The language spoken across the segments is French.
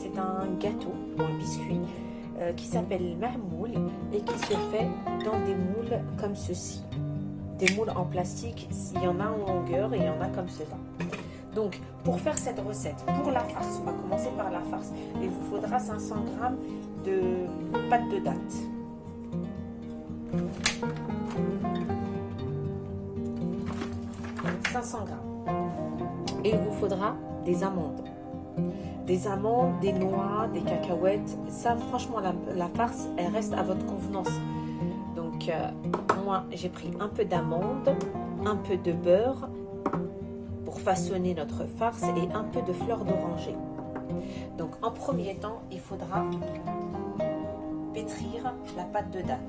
c'est un gâteau, un biscuit, qui s'appelle mahmoul et qui se fait dans des moules comme ceci. Des moules en plastique, il y en a en longueur et il y en a comme cela. Donc, pour faire cette recette, pour la farce, on va commencer par la farce. Il vous faudra 500 g de pâte de date. Et il vous faudra des amandes. Des amandes, des noix, des cacahuètes. Ça, franchement, la farce, elle reste à votre convenance. Donc, moi, j'ai pris un peu d'amandes, un peu de beurre pour façonner notre farce et un peu de fleur d'oranger. Donc, en premier temps, il faudra pétrir la pâte de date.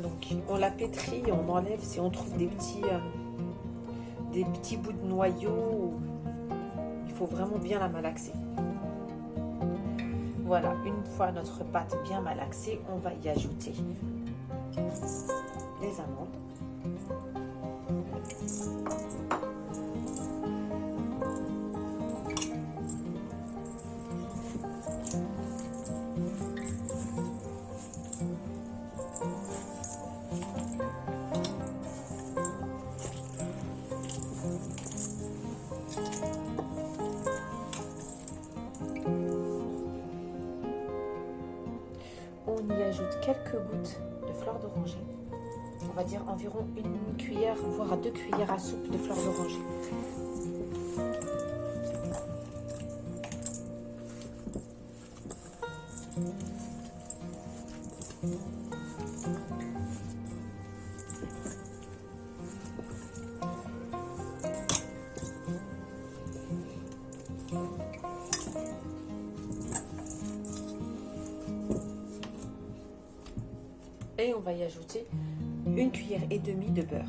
Donc on la pétrit, on enlève si on trouve des petits bouts de noyau. Il faut vraiment bien la malaxer. Voilà, une fois notre pâte bien malaxée, on va y ajouter les amandes. On y ajoute quelques gouttes de fleur d'oranger. On va dire environ une cuillère, voire 2 cuillères à soupe de fleur d'oranger. Et on va y ajouter 1,5 cuillère de beurre.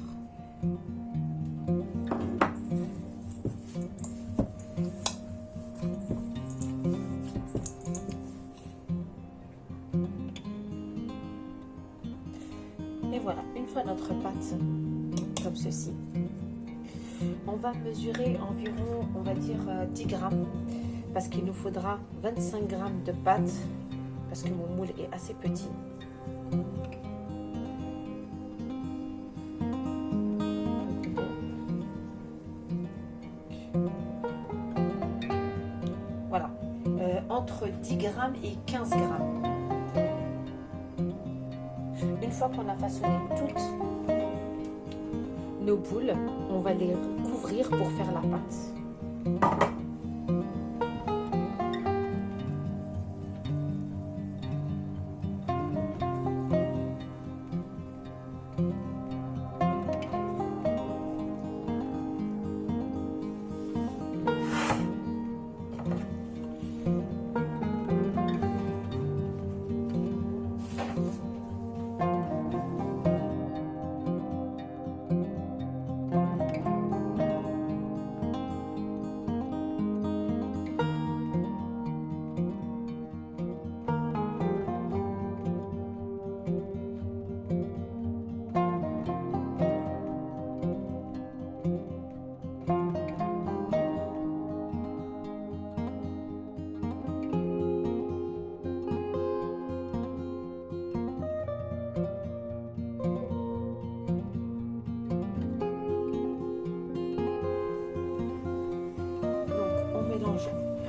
Et voilà, une fois notre pâte comme ceci, on va mesurer environ, on va dire 10 grammes, parce qu'il nous faudra 25 grammes de pâte, parce que mon moule est assez petit. Voilà, entre 10 grammes et 15 grammes. Une fois qu'on a façonné toutes nos boules, on va les couvrir pour faire la pâte.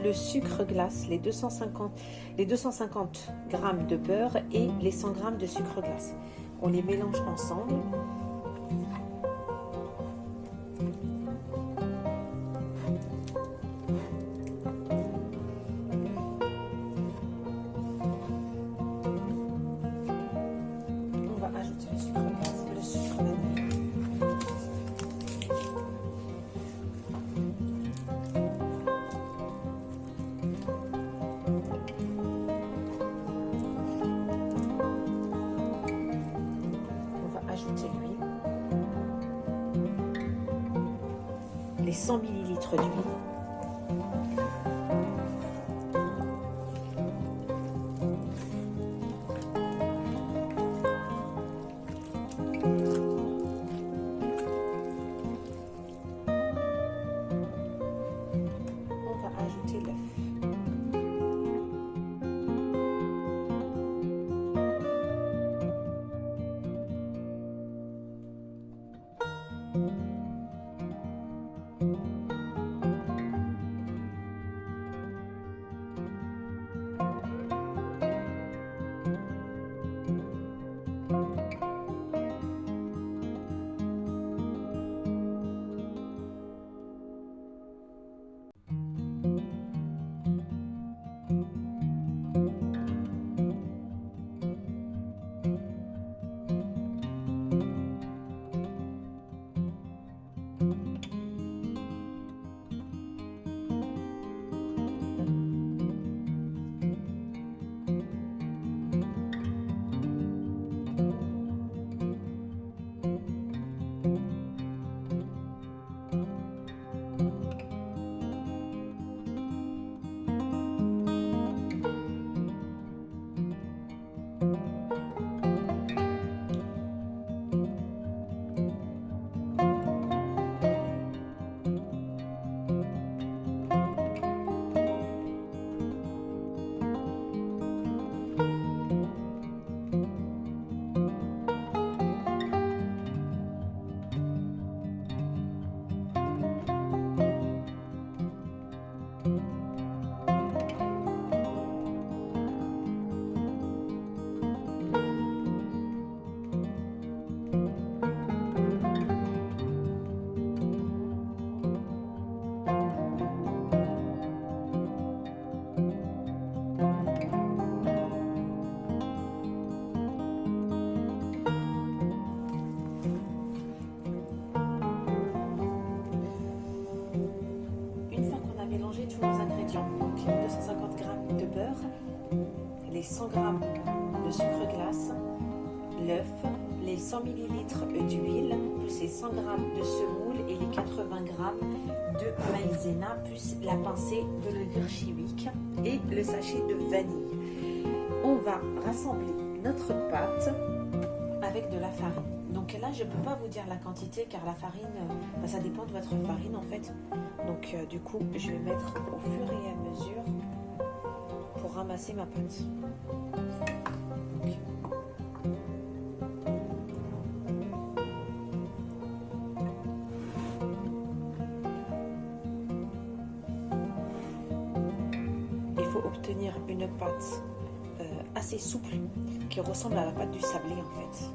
Le sucre glace, les 250 grammes de beurre et les 100 grammes de sucre glace. On les mélange ensemble. On va ajouter le sucre glace, le sucre vanille. 100 ml d'huile. On va ajouter l'œuf. Tous nos ingrédients, donc 250 g de beurre, les 100 g de sucre glace, l'œuf, les 100 ml d'huile, plus les 100 g de semoule et les 80 g de maïzena, plus la pincée de levure chimique et le sachet de vanille. On va rassembler notre pâte avec de la farine. Donc là, je ne peux pas vous dire la quantité car la farine, ça dépend de votre farine en fait. Donc du coup, je vais mettre au fur et à mesure pour ramasser ma pâte. Il faut obtenir une pâte assez souple qui ressemble à la pâte du sablé en fait.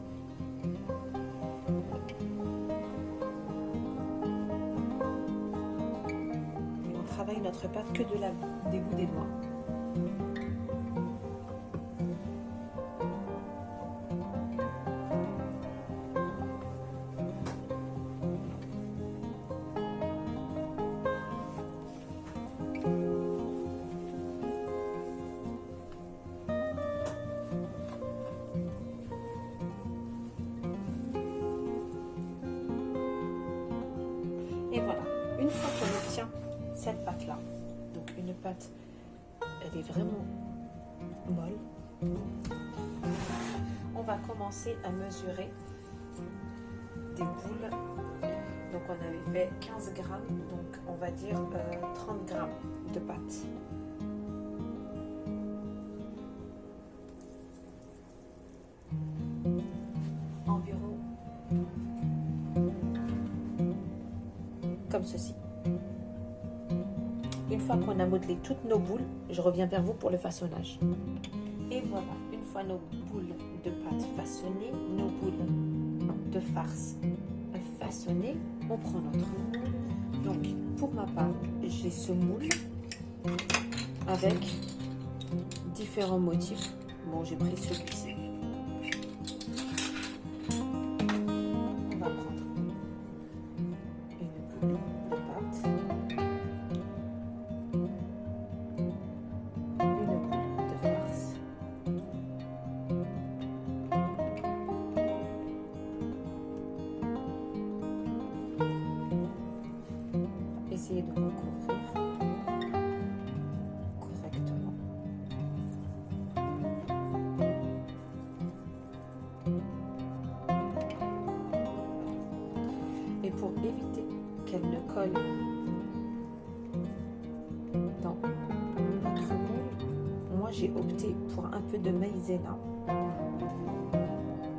Notre pâte que des bouts des doigts. Et voilà, une fois qu'on obtient cette pâte là, donc une pâte, elle est vraiment molle, on va commencer à mesurer des boules. Donc on avait fait 15 g, donc on va dire 30 g de pâte. Environ comme ceci. Une fois qu'on a modelé toutes nos boules, je reviens vers vous pour le façonnage. Et voilà, une fois nos boules de pâte façonnées, nos boules de farce façonnées, on prend notre moule. Donc pour ma part, j'ai ce moule avec différents motifs. Bon, j'ai pris celui-ci. On va prendre une boule de pâte. Et pour éviter qu'elle ne colle dans notre moule, moi j'ai opté pour un peu de maïzena.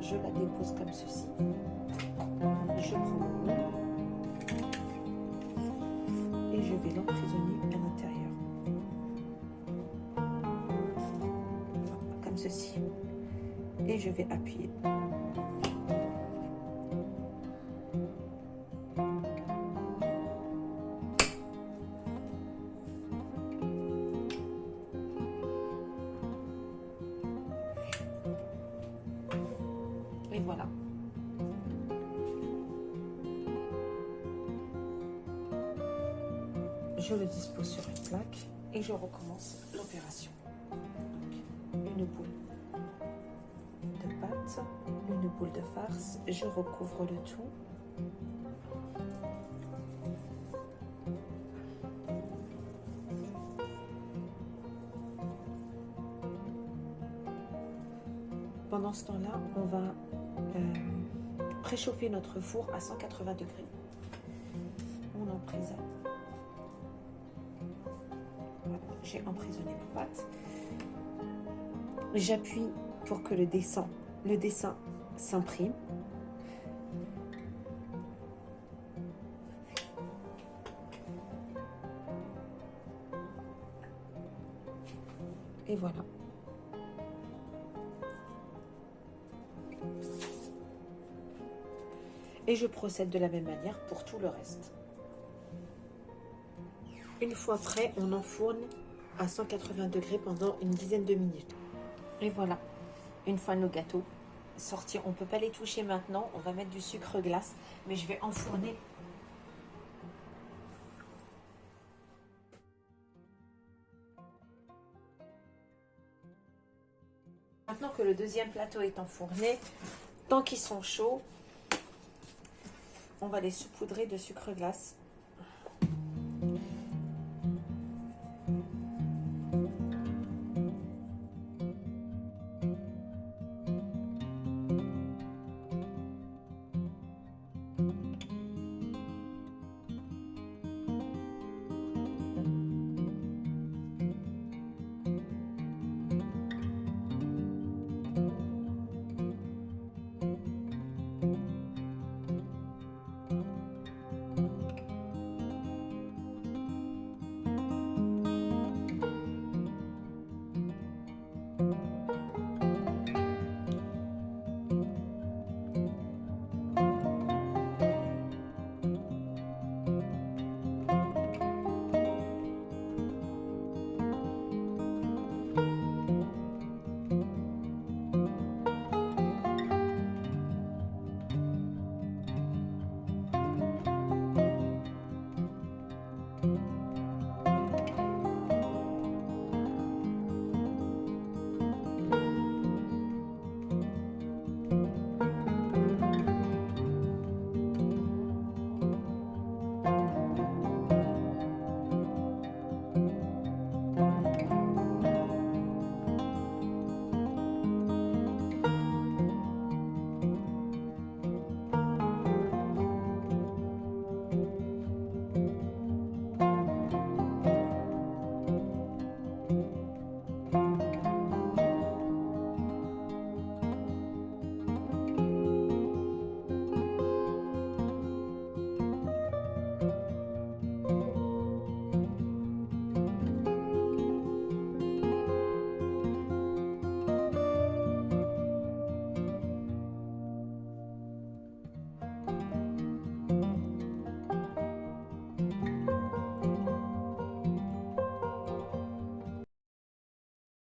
Je la dépose comme ceci. Je prends mon moule et je vais l'emprisonner à l'intérieur. Comme ceci. Et je vais appuyer. Et voilà. Je le dispose sur une plaque et je recommence l'opération. Une boule de pâte, une boule de farce, je recouvre le tout. Pendant ce temps-là, on va préchauffer notre four à 180 degrés. On emprisonne. Voilà, j'ai emprisonné ma pâte. J'appuie pour que le dessin s'imprime. Et voilà. Et je procède de la même manière pour tout le reste. Une fois prêt, on enfourne à 180 degrés pendant une dizaine de minutes. Et voilà, une fois nos gâteaux sortis, on ne peut pas les toucher maintenant, on va mettre du sucre glace, mais je vais enfourner. Maintenant que le deuxième plateau est enfourné, tant qu'ils sont chauds, on va les saupoudrer de sucre glace.